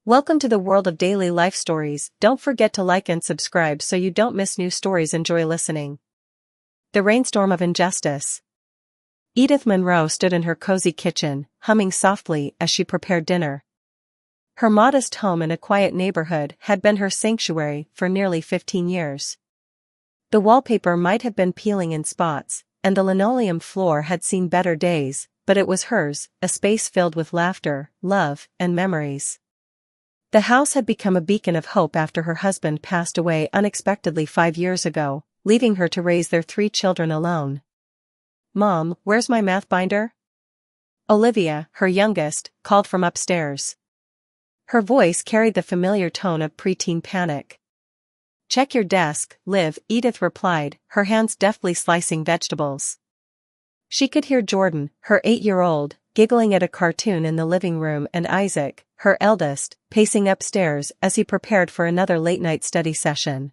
Welcome to the world of daily life stories. Don't forget to like and subscribe so you don't miss new stories. Enjoy listening. The Rainstorm of Injustice. Edith Monroe stood in her cozy kitchen, humming softly as she prepared dinner. Her modest home in a quiet neighborhood had been her sanctuary for nearly 15 years. The wallpaper might have been peeling in spots, and the linoleum floor had seen better days, but it was hers, a space filled with laughter, love, and memories. The house had become a beacon of hope after her husband passed away unexpectedly 5 years ago, leaving her to raise their 3 children alone. "Mom, where's my math binder?" Olivia, her youngest, called from upstairs. Her voice carried the familiar tone of preteen panic. "Check your desk, Liv," Edith replied, her hands deftly slicing vegetables. She could hear Jordan, her 8-year-old, giggling at a cartoon in the living room, and Isaac, her eldest, pacing upstairs as he prepared for another late-night study session.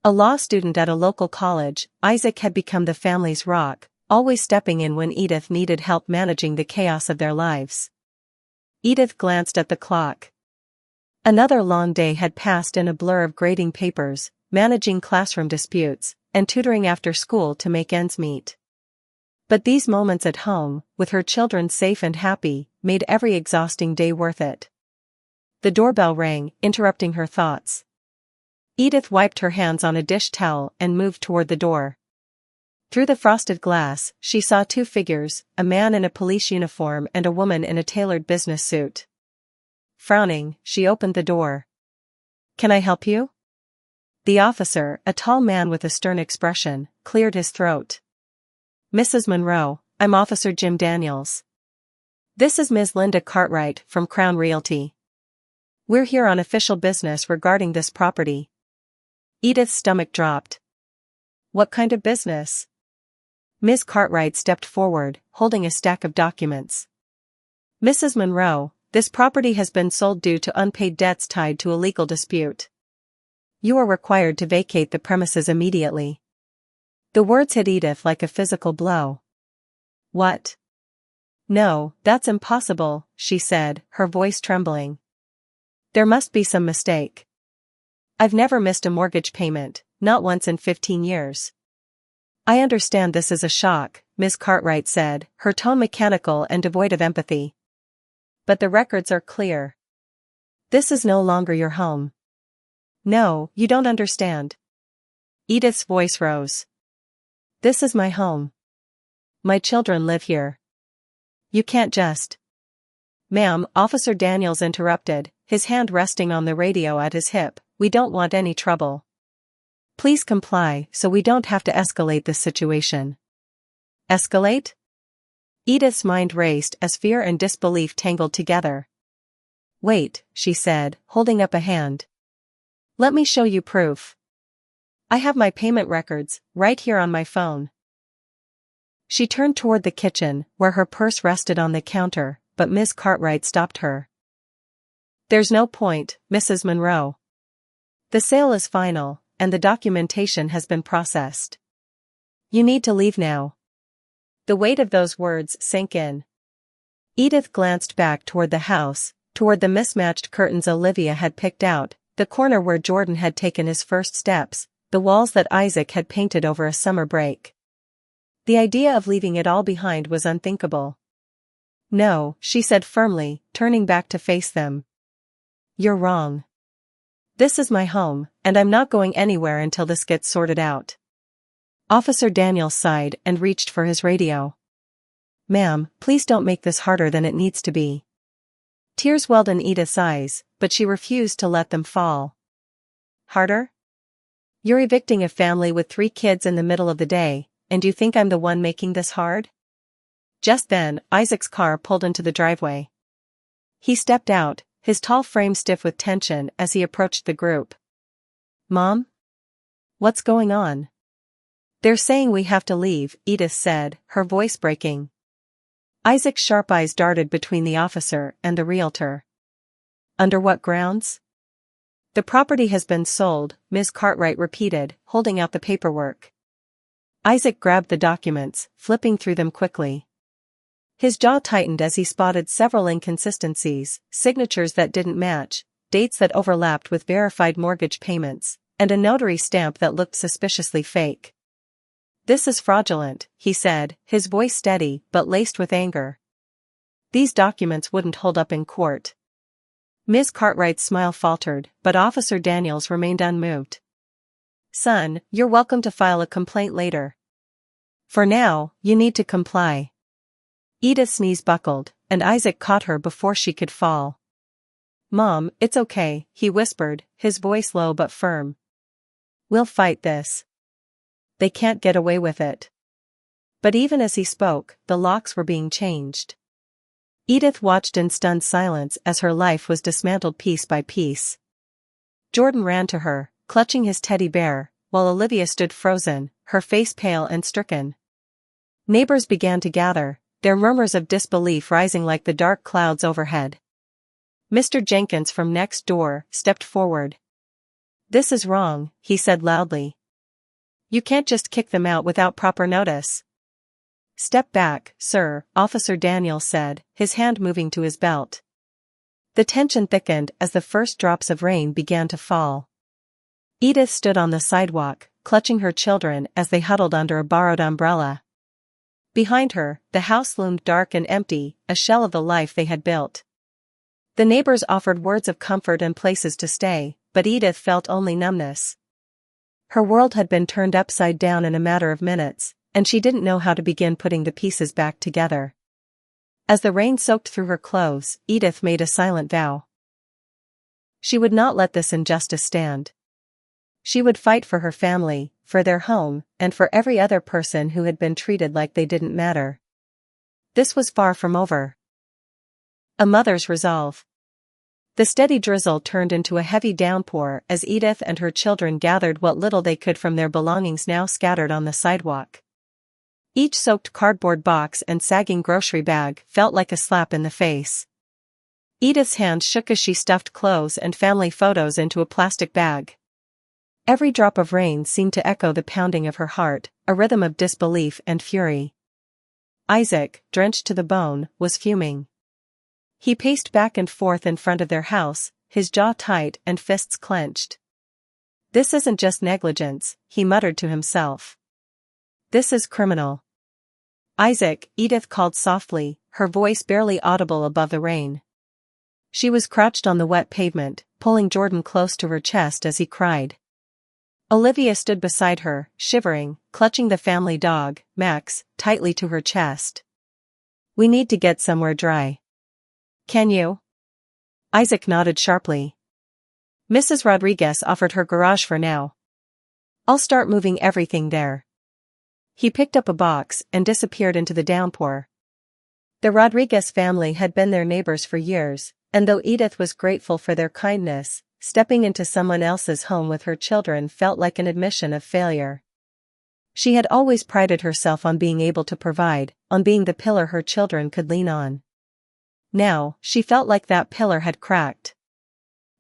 A law student at a local college, Isaac had become the family's rock, always stepping in when Edith needed help managing the chaos of their lives. Edith glanced at the clock. Another long day had passed in a blur of grading papers, managing classroom disputes, and tutoring after school to make ends meet. But these moments at home, with her children safe and happy, made every exhausting day worth it. The doorbell rang, interrupting her thoughts. Edith wiped her hands on a dish towel and moved toward the door. Through the frosted glass, she saw 2 figures, a man in a police uniform and a woman in a tailored business suit. Frowning, she opened the door. "Can I help you?" The officer, a tall man with a stern expression, cleared his throat. "Mrs. Monroe, I'm Officer Jim Daniels. This is Ms. Linda Cartwright from Crown Realty. We're here on official business regarding this property." Edith's stomach dropped. "What kind of business?" Ms. Cartwright stepped forward, holding a stack of documents. "Mrs. Monroe, this property has been sold due to unpaid debts tied to a legal dispute. You are required to vacate the premises immediately." The words hit Edith like a physical blow. "What? No, that's impossible," she said, her voice trembling. "There must be some mistake. I've never missed a mortgage payment, not once in 15 years. "I understand this is a shock," Ms. Cartwright said, her tone mechanical and devoid of empathy. "But the records are clear. This is no longer your home." "No, you don't understand." Edith's voice rose. "This is my home. My children live here. You can't just—" "Ma'am," Officer Daniels interrupted, his hand resting on the radio at his hip, "we don't want any trouble. Please comply so we don't have to escalate this situation." "Escalate?" Edith's mind raced as fear and disbelief tangled together. "Wait," she said, holding up a hand. "Let me show you proof. I have my payment records, right here on my phone." She turned toward the kitchen, where her purse rested on the counter, but Ms. Cartwright stopped her. "There's no point, Mrs. Monroe. The sale is final, and the documentation has been processed. You need to leave now." The weight of those words sank in. Edith glanced back toward the house, toward the mismatched curtains Olivia had picked out, the corner where Jordan had taken his first steps, the walls that Isaac had painted over a summer break. The idea of leaving it all behind was unthinkable. "No," she said firmly, turning back to face them. "You're wrong. This is my home, and I'm not going anywhere until this gets sorted out." Officer Daniels sighed and reached for his radio. "Ma'am, please don't make this harder than it needs to be." Tears welled in Edith's eyes, but she refused to let them fall. "Harder? You're evicting a family with 3 kids in the middle of the day, and you think I'm the one making this hard?" Just then, Isaac's car pulled into the driveway. He stepped out, his tall frame stiff with tension as he approached the group. "Mom? What's going on?" "They're saying we have to leave," Edith said, her voice breaking. Isaac's sharp eyes darted between the officer and the realtor. "Under what grounds?" "The property has been sold," Ms. Cartwright repeated, holding out the paperwork. Isaac grabbed the documents, flipping through them quickly. His jaw tightened as he spotted several inconsistencies, signatures that didn't match, dates that overlapped with verified mortgage payments, and a notary stamp that looked suspiciously fake. "This is fraudulent," he said, his voice steady but laced with anger. "These documents wouldn't hold up in court." Ms. Cartwright's smile faltered, but Officer Daniels remained unmoved. "Son, you're welcome to file a complaint later. For now, you need to comply." Edith's knees buckled, and Isaac caught her before she could fall. "Mom, it's okay," he whispered, his voice low but firm. "We'll fight this. They can't get away with it." But even as he spoke, the locks were being changed. Edith watched in stunned silence as her life was dismantled piece by piece. Jordan ran to her, clutching his teddy bear, while Olivia stood frozen, her face pale and stricken. Neighbors began to gather, their murmurs of disbelief rising like the dark clouds overhead. Mr. Jenkins from next door stepped forward. "This is wrong," he said loudly. "You can't just kick them out without proper notice." "Step back, sir," Officer Daniels said, his hand moving to his belt. The tension thickened as the first drops of rain began to fall. Edith stood on the sidewalk, clutching her children as they huddled under a borrowed umbrella. Behind her, the house loomed dark and empty, a shell of the life they had built. The neighbors offered words of comfort and places to stay, but Edith felt only numbness. Her world had been turned upside down in a matter of minutes, and she didn't know how to begin putting the pieces back together. As the rain soaked through her clothes, Edith made a silent vow. She would not let this injustice stand. She would fight for her family, for their home, and for every other person who had been treated like they didn't matter. This was far from over. A mother's resolve. The steady drizzle turned into a heavy downpour as Edith and her children gathered what little they could from their belongings now scattered on the sidewalk. Each soaked cardboard box and sagging grocery bag felt like a slap in the face. Edith's hand shook as she stuffed clothes and family photos into a plastic bag. Every drop of rain seemed to echo the pounding of her heart, a rhythm of disbelief and fury. Isaac, drenched to the bone, was fuming. He paced back and forth in front of their house, his jaw tight and fists clenched. "This isn't just negligence," he muttered to himself. "This is criminal." "Isaac," Edith called softly, her voice barely audible above the rain. She was crouched on the wet pavement, pulling Jordan close to her chest as he cried. Olivia stood beside her, shivering, clutching the family dog, Max, tightly to her chest. "We need to get somewhere dry. Can you?" Isaac nodded sharply. "Mrs. Rodriguez offered her garage for now. I'll start moving everything there." He picked up a box and disappeared into the downpour. The Rodriguez family had been their neighbors for years, and though Edith was grateful for their kindness, stepping into someone else's home with her children felt like an admission of failure. She had always prided herself on being able to provide, on being the pillar her children could lean on. Now, she felt like that pillar had cracked.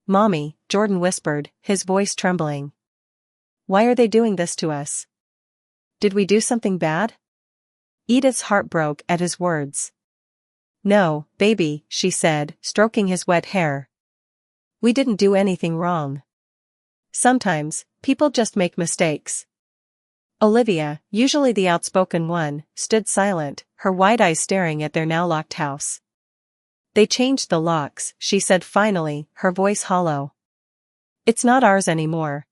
"Mommy," Jordan whispered, his voice trembling. "Why are they doing this to us? Did we do something bad?" Edith's heart broke at his words. "No, baby," she said, stroking his wet hair. "We didn't do anything wrong. Sometimes, people just make mistakes." Olivia, usually the outspoken one, stood silent, her wide eyes staring at their now locked house. "They changed the locks," she said finally, her voice hollow. "It's not ours anymore."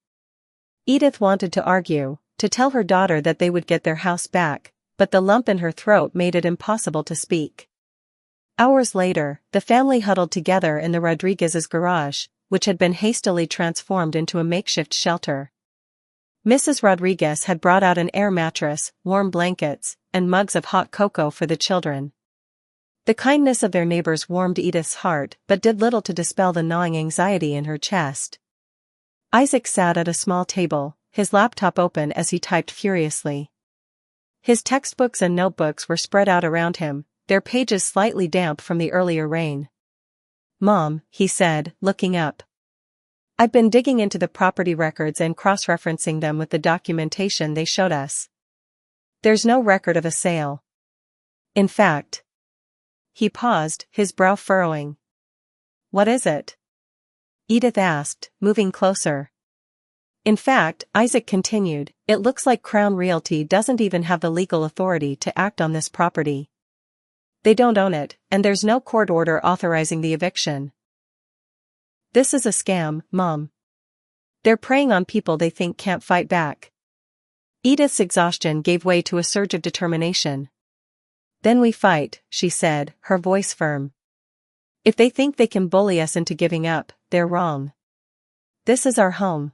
Edith wanted to argue, to tell her daughter that they would get their house back, but the lump in her throat made it impossible to speak. Hours later, the family huddled together in the Rodriguez's garage, which had been hastily transformed into a makeshift shelter. Mrs. Rodriguez had brought out an air mattress, warm blankets, and mugs of hot cocoa for the children. The kindness of their neighbors warmed Edith's heart but did little to dispel the gnawing anxiety in her chest. Isaac sat at a small table, his laptop open as he typed furiously. His textbooks and notebooks were spread out around him, their pages slightly damp from the earlier rain. "Mom," he said, looking up. "I've been digging into the property records and cross-referencing them with the documentation they showed us. There's no record of a sale. In fact, He paused, his brow furrowing. What is it? Edith asked, moving closer. In fact, Isaac continued, it looks like Crown Realty doesn't even have the legal authority to act on this property. They don't own it, and there's no court order authorizing the eviction. This is a scam, Mom. They're preying on people they think can't fight back. Edith's exhaustion gave way to a surge of determination. Then we fight, she said, her voice firm. If they think they can bully us into giving up, they're wrong. This is our home.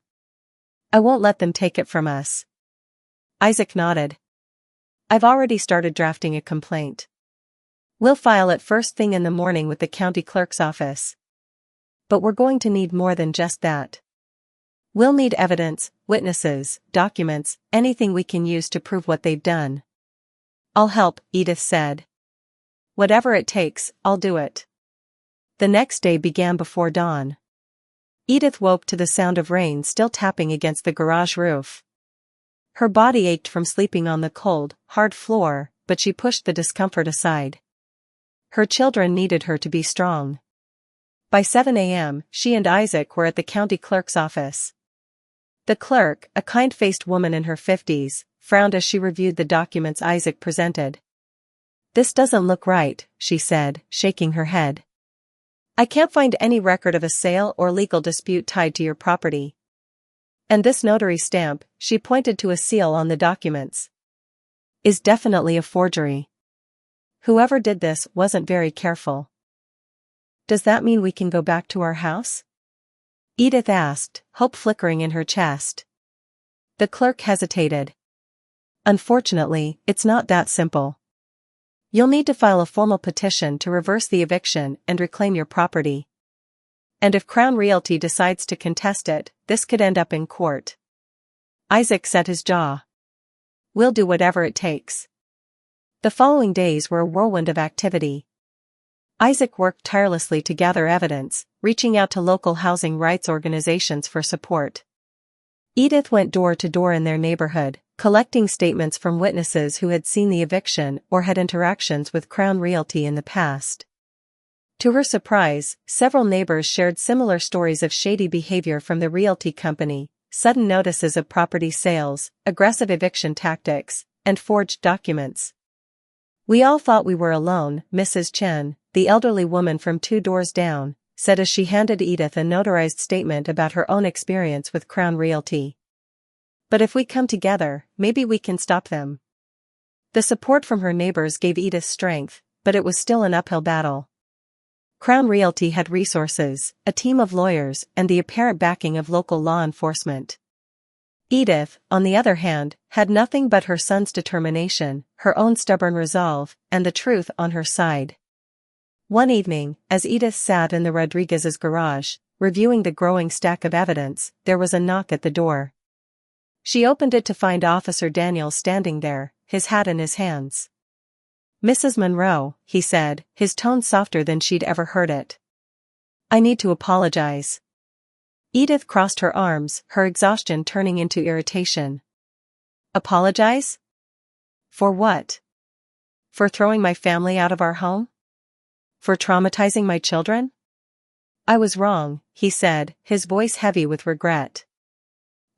I won't let them take it from us. Isaac nodded. I've already started drafting a complaint. We'll file it first thing in the morning with the county clerk's office. But we're going to need more than just that. We'll need evidence, witnesses, documents, anything we can use to prove what they've done. I'll help, Edith said. Whatever it takes, I'll do it. The next day began before dawn. Edith woke to the sound of rain still tapping against the garage roof. Her body ached from sleeping on the cold, hard floor, but she pushed the discomfort aside. Her children needed her to be strong. By 7 a.m., she and Isaac were at the county clerk's office. The clerk, a kind-faced woman in her 50s, frowned as she reviewed the documents Isaac presented. This doesn't look right, she said, shaking her head. I can't find any record of a sale or legal dispute tied to your property. And this notary stamp, she pointed to a seal on the documents, is definitely a forgery. Whoever did this wasn't very careful. Does that mean we can go back to our house? Edith asked, hope flickering in her chest. The clerk hesitated. Unfortunately, it's not that simple. You'll need to file a formal petition to reverse the eviction and reclaim your property. And if Crown Realty decides to contest it, this could end up in court. Isaac set his jaw. We'll do whatever it takes. The following days were a whirlwind of activity. Isaac worked tirelessly to gather evidence, reaching out to local housing rights organizations for support. Edith went door to door in their neighborhood, collecting statements from witnesses who had seen the eviction or had interactions with Crown Realty in the past. To her surprise, several neighbors shared similar stories of shady behavior from the realty company, sudden notices of property sales, aggressive eviction tactics, and forged documents. We all thought we were alone, Mrs. Chen, the elderly woman from 2 doors down, said as she handed Edith a notarized statement about her own experience with Crown Realty. But if we come together, maybe we can stop them. The support from her neighbors gave Edith strength, but it was still an uphill battle. Crown Realty had resources, a team of lawyers, and the apparent backing of local law enforcement. Edith, on the other hand, had nothing but her son's determination, her own stubborn resolve, and the truth on her side. One evening, as Edith sat in the Rodriguez's garage, reviewing the growing stack of evidence, there was a knock at the door. She opened it to find Officer Daniel standing there, his hat in his hands. Mrs. Monroe, he said, his tone softer than she'd ever heard it. I need to apologize. Edith crossed her arms, her exhaustion turning into irritation. Apologize? For what? For throwing my family out of our home? For traumatizing my children? I was wrong, he said, his voice heavy with regret.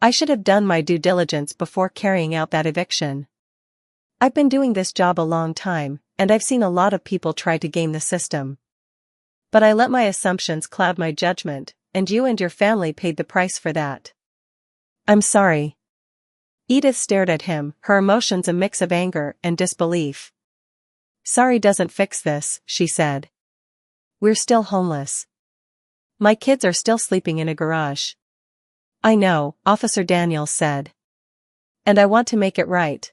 I should have done my due diligence before carrying out that eviction. I've been doing this job a long time, and I've seen a lot of people try to game the system. But I let my assumptions cloud my judgment, and you and your family paid the price for that. I'm sorry. Edith stared at him, her emotions a mix of anger and disbelief. Sorry doesn't fix this, she said. We're still homeless. My kids are still sleeping in a garage. I know, Officer Daniels said. And I want to make it right.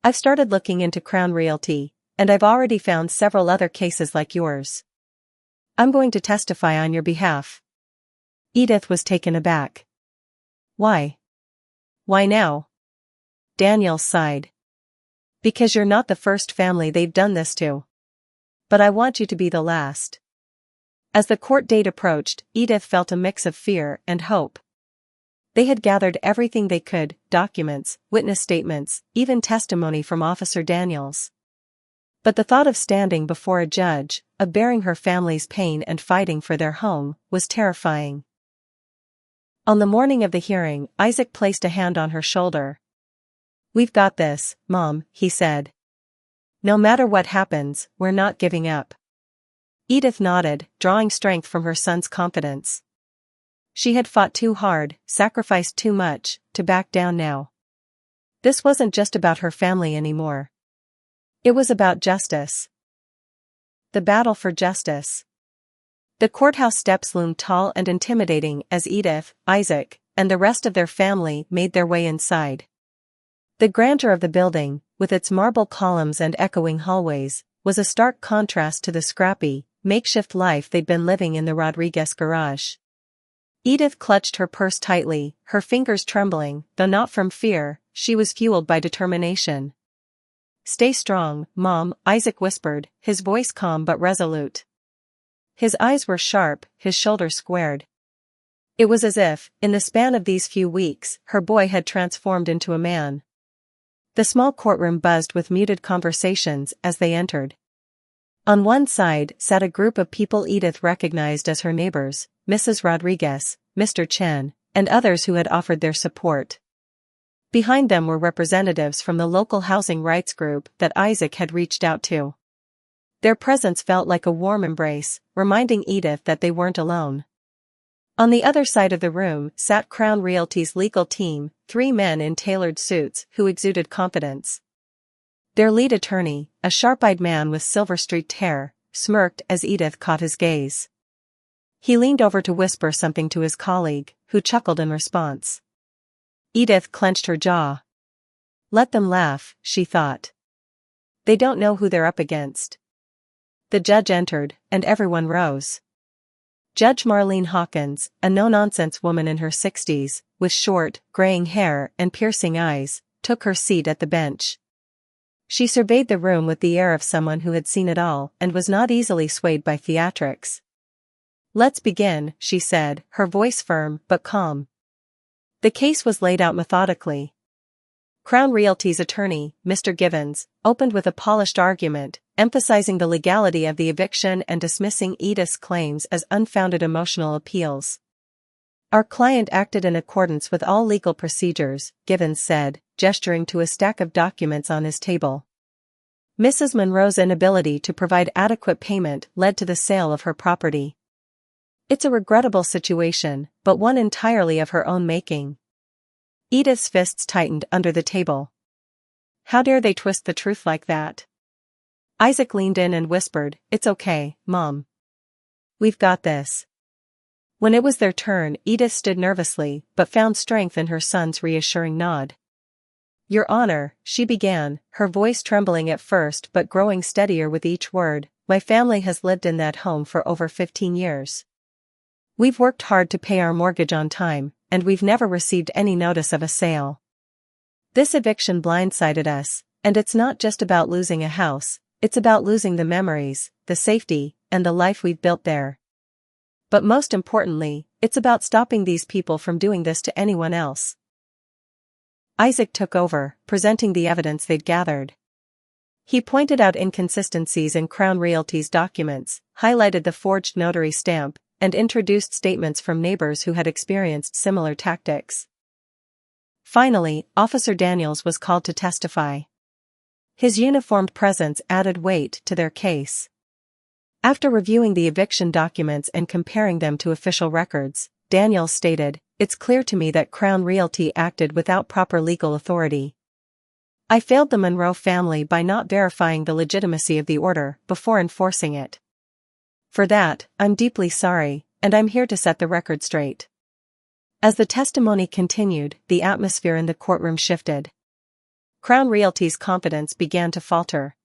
I've started looking into Crown Realty, and I've already found several other cases like yours. I'm going to testify on your behalf. Edith was taken aback. Why? Why now? Daniels sighed. Because you're not the first family they've done this to. But I want you to be the last. As the court date approached, Edith felt a mix of fear and hope. They had gathered everything they could, documents, witness statements, even testimony from Officer Daniels. But the thought of standing before a judge, of bearing her family's pain and fighting for their home, was terrifying. On the morning of the hearing, Isaac placed a hand on her shoulder. "We've got this, Mom," he said. "No matter what happens, we're not giving up." Edith nodded, drawing strength from her son's confidence. She had fought too hard, sacrificed too much, to back down now. This wasn't just about her family anymore. It was about justice. The battle for justice. The courthouse steps loomed tall and intimidating as Edith, Isaac, and the rest of their family made their way inside. The grandeur of the building, with its marble columns and echoing hallways, was a stark contrast to the scrappy, makeshift life they'd been living in the Rodriguez garage. Edith clutched her purse tightly, her fingers trembling, though not from fear. She was fueled by determination. "Stay strong, Mom," Isaac whispered, his voice calm but resolute. His eyes were sharp, his shoulders squared. It was as if, in the span of these few weeks, her boy had transformed into a man. The small courtroom buzzed with muted conversations as they entered. On one side sat a group of people Edith recognized as her neighbors, Mrs. Rodriguez, Mr. Chen, and others who had offered their support. Behind them were representatives from the local housing rights group that Isaac had reached out to. Their presence felt like a warm embrace, reminding Edith that they weren't alone. On the other side of the room sat Crown Realty's legal team, 3 men in tailored suits who exuded confidence. Their lead attorney, a sharp-eyed man with silver-streaked hair, smirked as Edith caught his gaze. He leaned over to whisper something to his colleague, who chuckled in response. Edith clenched her jaw. Let them laugh, she thought. They don't know who they're up against. The judge entered, and everyone rose. Judge Marlene Hawkins, a no-nonsense woman in her 60s, with short, graying hair and piercing eyes, took her seat at the bench. She surveyed the room with the air of someone who had seen it all and was not easily swayed by theatrics. "Let's begin," she said, her voice firm but calm. The case was laid out methodically. Crown Realty's attorney, Mr. Givens, opened with a polished argument, emphasizing the legality of the eviction and dismissing Edith's claims as unfounded emotional appeals. "Our client acted in accordance with all legal procedures," Givens said, gesturing to a stack of documents on his table. "Mrs. Monroe's inability to provide adequate payment led to the sale of her property. It's a regrettable situation, but one entirely of her own making." Edith's fists tightened under the table. How dare they twist the truth like that? Isaac leaned in and whispered, "It's okay, Mom. We've got this." When it was their turn, Edith stood nervously, but found strength in her son's reassuring nod. "Your Honor," she began, her voice trembling at first but growing steadier with each word, "my family has lived in that home for over 15 years. We've worked hard to pay our mortgage on time, and we've never received any notice of a sale. This eviction blindsided us, and it's not just about losing a house, it's about losing the memories, the safety, and the life we've built there. But most importantly, it's about stopping these people from doing this to anyone else." Isaac took over, presenting the evidence they'd gathered. He pointed out inconsistencies in Crown Realty's documents, highlighted the forged notary stamp, and introduced statements from neighbors who had experienced similar tactics. Finally, Officer Daniels was called to testify. His uniformed presence added weight to their case. After reviewing the eviction documents and comparing them to official records, Daniels stated, "It's clear to me that Crown Realty acted without proper legal authority. I failed the Monroe family by not verifying the legitimacy of the order before enforcing it. For that, I'm deeply sorry, and I'm here to set the record straight." As the testimony continued, the atmosphere in the courtroom shifted. Crown Realty's confidence began to falter.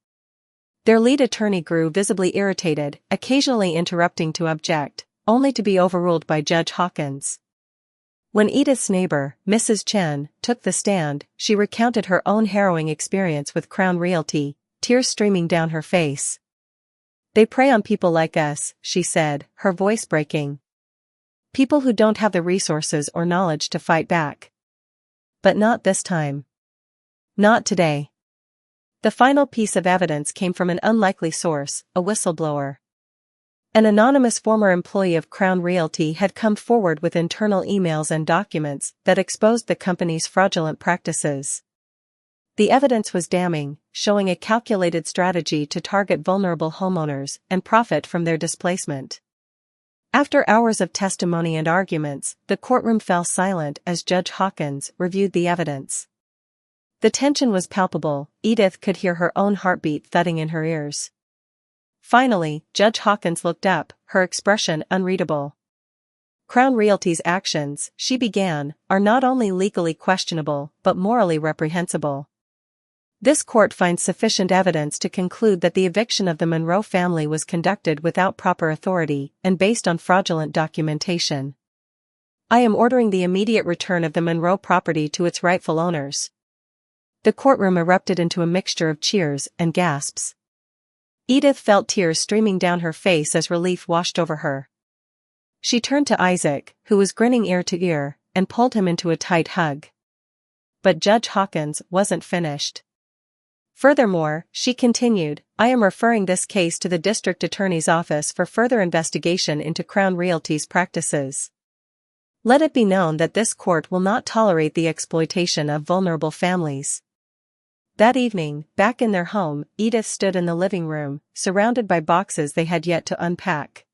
Their lead attorney grew visibly irritated, occasionally interrupting to object, only to be overruled by Judge Hawkins. When Edith's neighbor, Mrs. Chen, took the stand, she recounted her own harrowing experience with Crown Realty, tears streaming down her face. "They prey on people like us," she said, her voice breaking. "People who don't have the resources or knowledge to fight back. But not this time. Not today. The final piece of evidence came from an unlikely source, a whistleblower. An anonymous former employee of Crown Realty had come forward with internal emails and documents that exposed the company's fraudulent practices. The evidence was damning, showing a calculated strategy to target vulnerable homeowners and profit from their displacement. After hours of testimony and arguments, the courtroom fell silent as Judge Hawkins reviewed the evidence. The tension was palpable. Edith could hear her own heartbeat thudding in her ears. Finally, Judge Hawkins looked up, her expression unreadable. Crown Realty's actions, she began, are not only legally questionable but morally reprehensible. This court finds sufficient evidence to conclude that the eviction of the Monroe family was conducted without proper authority and based on fraudulent documentation. I am ordering the immediate return of the Monroe property to its rightful owners. The courtroom erupted into a mixture of cheers and gasps. Edith felt tears streaming down her face as relief washed over her. She turned to Isaac, who was grinning ear to ear, and pulled him into a tight hug. But Judge Hawkins wasn't finished. Furthermore, she continued, I am referring this case to the district attorney's office for further investigation into Crown Realty's practices. Let it be known that this court will not tolerate the exploitation of vulnerable families. That evening, back in their home, Edith stood in the living room, surrounded by boxes they had yet to unpack.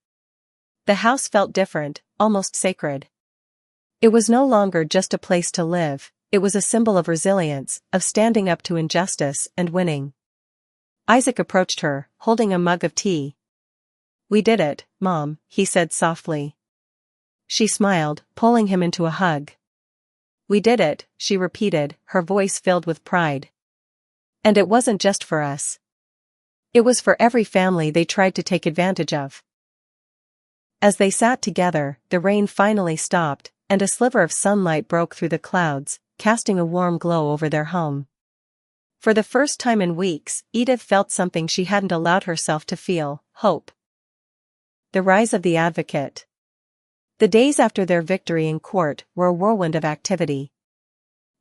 The house felt different, almost sacred. It was no longer just a place to live. It was a symbol of resilience, of standing up to injustice and winning. Isaac approached her, holding a mug of tea. We did it, Mom, he said softly. She smiled, pulling him into a hug. We did it, she repeated, her voice filled with pride. And it wasn't just for us. It was for every family they tried to take advantage of. As they sat together, the rain finally stopped, and a sliver of sunlight broke through the clouds, casting a warm glow over their home. For the first time in weeks, Edith felt something she hadn't allowed herself to feel, hope. The rise of the advocate. The days after their victory in court were a whirlwind of activity.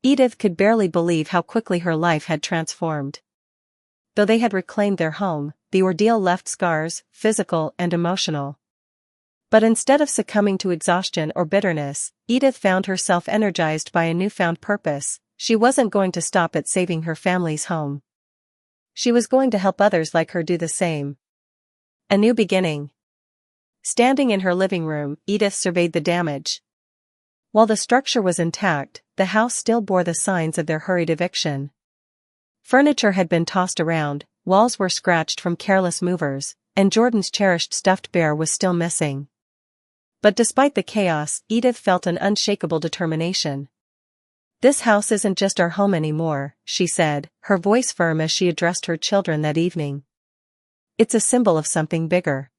Edith could barely believe how quickly her life had transformed. Though they had reclaimed their home, the ordeal left scars, physical and emotional. But instead of succumbing to exhaustion or bitterness, Edith found herself energized by a newfound purpose. She wasn't going to stop at saving her family's home. She was going to help others like her do the same. A new beginning. Standing in her living room, Edith surveyed the damage. While the structure was intact, the house still bore the signs of their hurried eviction. Furniture had been tossed around, walls were scratched from careless movers, and Jordan's cherished stuffed bear was still missing. But despite the chaos, Edith felt an unshakable determination. This house isn't just our home anymore, she said, her voice firm as she addressed her children that evening. It's a symbol of something bigger.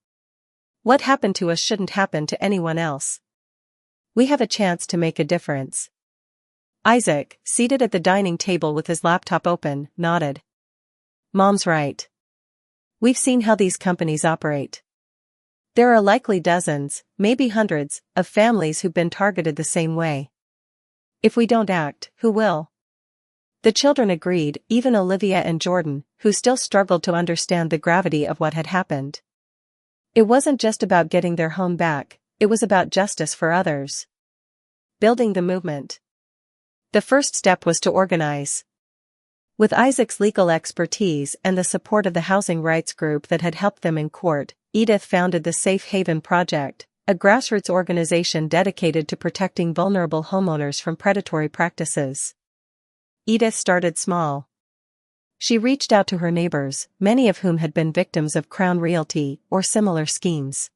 What happened to us shouldn't happen to anyone else. We have a chance to make a difference. Isaac, seated at the dining table with his laptop open, nodded. Mom's right. We've seen how these companies operate. There are likely dozens, maybe hundreds, of families who've been targeted the same way. If we don't act, who will? The children agreed, even Olivia and Jordan, who still struggled to understand the gravity of what had happened. It wasn't just about getting their home back, it was about justice for others. Building the movement. The first step was to organize. With Isaac's legal expertise and the support of the housing rights group that had helped them in court, Edith founded the Safe Haven Project, a grassroots organization dedicated to protecting vulnerable homeowners from predatory practices. Edith started small. She reached out to her neighbors, many of whom had been victims of Crown Realty or similar schemes.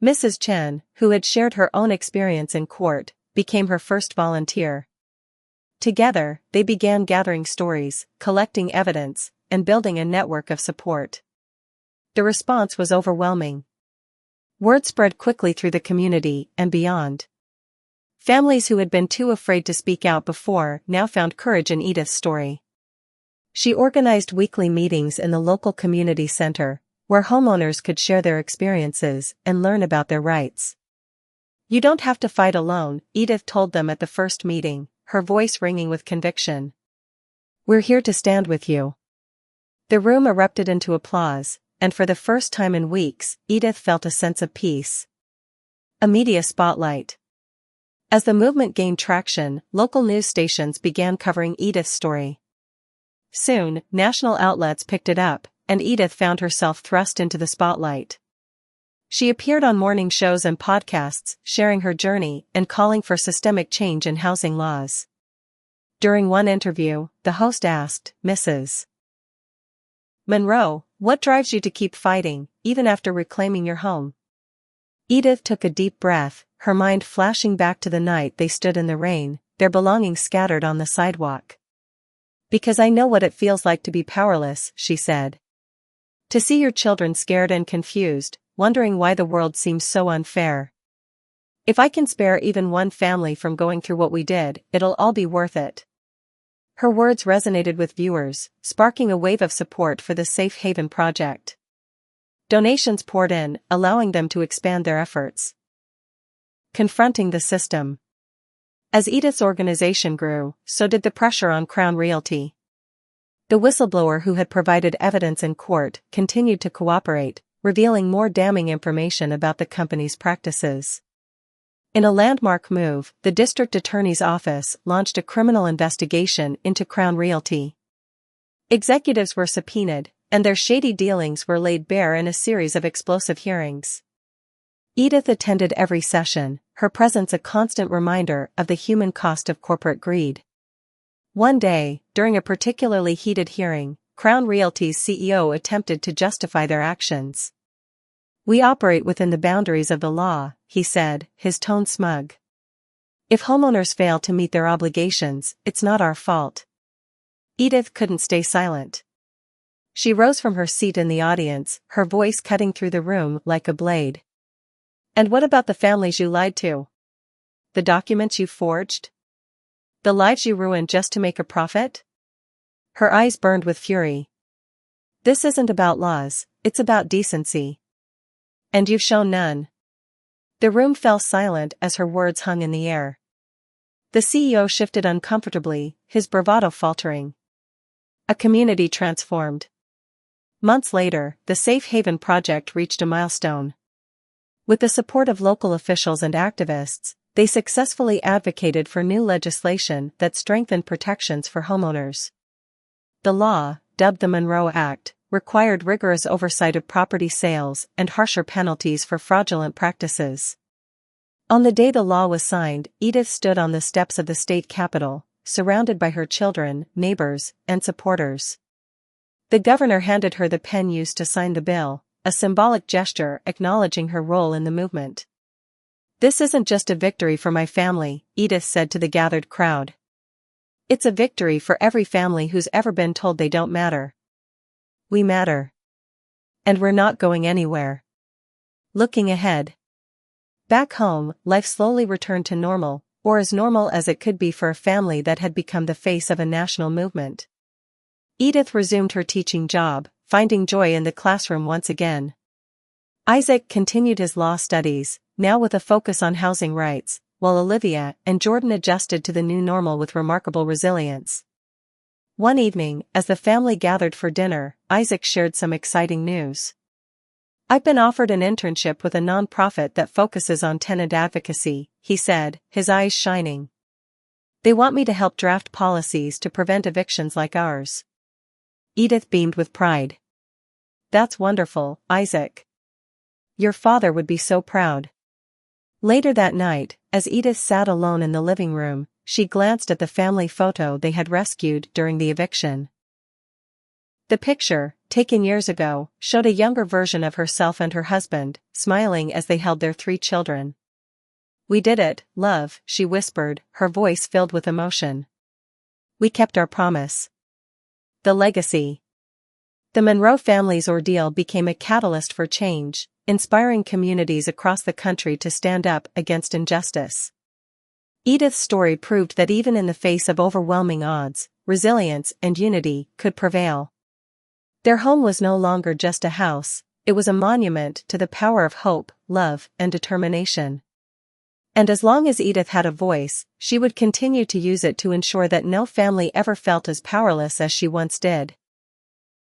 Mrs. Chen, who had shared her own experience in court, became her first volunteer. Together, they began gathering stories, collecting evidence, and building a network of support. The response was overwhelming. Word spread quickly through the community and beyond. Families who had been too afraid to speak out before now found courage in Edith's story. She organized weekly meetings in the local community center, where homeowners could share their experiences and learn about their rights. You don't have to fight alone, Edith told them at the first meeting, her voice ringing with conviction. We're here to stand with you. The room erupted into applause, and for the first time in weeks, Edith felt a sense of peace. A media spotlight. As the movement gained traction, local news stations began covering Edith's story. Soon, national outlets picked it up, and Edith found herself thrust into the spotlight. She appeared on morning shows and podcasts, sharing her journey and calling for systemic change in housing laws. During one interview, the host asked, "Mrs. Monroe, what drives you to keep fighting, even after reclaiming your home?" Edith took a deep breath, her mind flashing back to the night they stood in the rain, their belongings scattered on the sidewalk. "Because I know what it feels like to be powerless," she said. "To see your children scared and confused, wondering why the world seems so unfair. If I can spare even one family from going through what we did, it'll all be worth it." Her words resonated with viewers, sparking a wave of support for the Safe Haven project. Donations poured in, allowing them to expand their efforts. Confronting the system. As Edith's organization grew, so did the pressure on Crown Realty. The whistleblower who had provided evidence in court continued to cooperate, revealing more damning information about the company's practices. In a landmark move, the district attorney's office launched a criminal investigation into Crown Realty. Executives were subpoenaed, and their shady dealings were laid bare in a series of explosive hearings. Edith attended every session, her presence a constant reminder of the human cost of corporate greed. One day, during a particularly heated hearing, Crown Realty's CEO attempted to justify their actions. "We operate within the boundaries of the law," he said, his tone smug. "If homeowners fail to meet their obligations, it's not our fault." Edith couldn't stay silent. She rose from her seat in the audience, her voice cutting through the room like a blade. "And what about the families you lied to? The documents you forged? The lives you ruined just to make a profit?" Her eyes burned with fury. "This isn't about laws, it's about decency. And you've shown none." The room fell silent as her words hung in the air. The CEO shifted uncomfortably, his bravado faltering. A community transformed. Months later, the Safe Haven project reached a milestone. With the support of local officials and activists, they successfully advocated for new legislation that strengthened protections for homeowners. The law, dubbed the Monroe Act, required rigorous oversight of property sales and harsher penalties for fraudulent practices. On the day the law was signed, Edith stood on the steps of the state capitol, surrounded by her children, neighbors, and supporters. The governor handed her the pen used to sign the bill, a symbolic gesture acknowledging her role in the movement. "This isn't just a victory for my family," Edith said to the gathered crowd. "It's a victory for every family who's ever been told they don't matter. We matter. And we're not going anywhere." Looking ahead. Back home, life slowly returned to normal, or as normal as it could be for a family that had become the face of a national movement. Edith resumed her teaching job, finding joy in the classroom once again. Isaac continued his law studies, now with a focus on housing rights, while Olivia and Jordan adjusted to the new normal with remarkable resilience. One evening, as the family gathered for dinner, Isaac shared some exciting news. "I've been offered an internship with a nonprofit that focuses on tenant advocacy," he said, his eyes shining. "They want me to help draft policies to prevent evictions like ours." Edith beamed with pride. "That's wonderful, Isaac. Your father would be so proud." Later that night, as Edith sat alone in the living room, she glanced at the family photo they had rescued during the eviction. The picture, taken years ago, showed a younger version of herself and her husband, smiling as they held their 3 children. "We did it, love," she whispered, her voice filled with emotion. "We kept our promise." The legacy. The Monroe family's ordeal became a catalyst for change, inspiring communities across the country to stand up against injustice. Edith's story proved that even in the face of overwhelming odds, resilience and unity could prevail. Their home was no longer just a house, it was a monument to the power of hope, love, and determination. And as long as Edith had a voice, she would continue to use it to ensure that no family ever felt as powerless as she once did.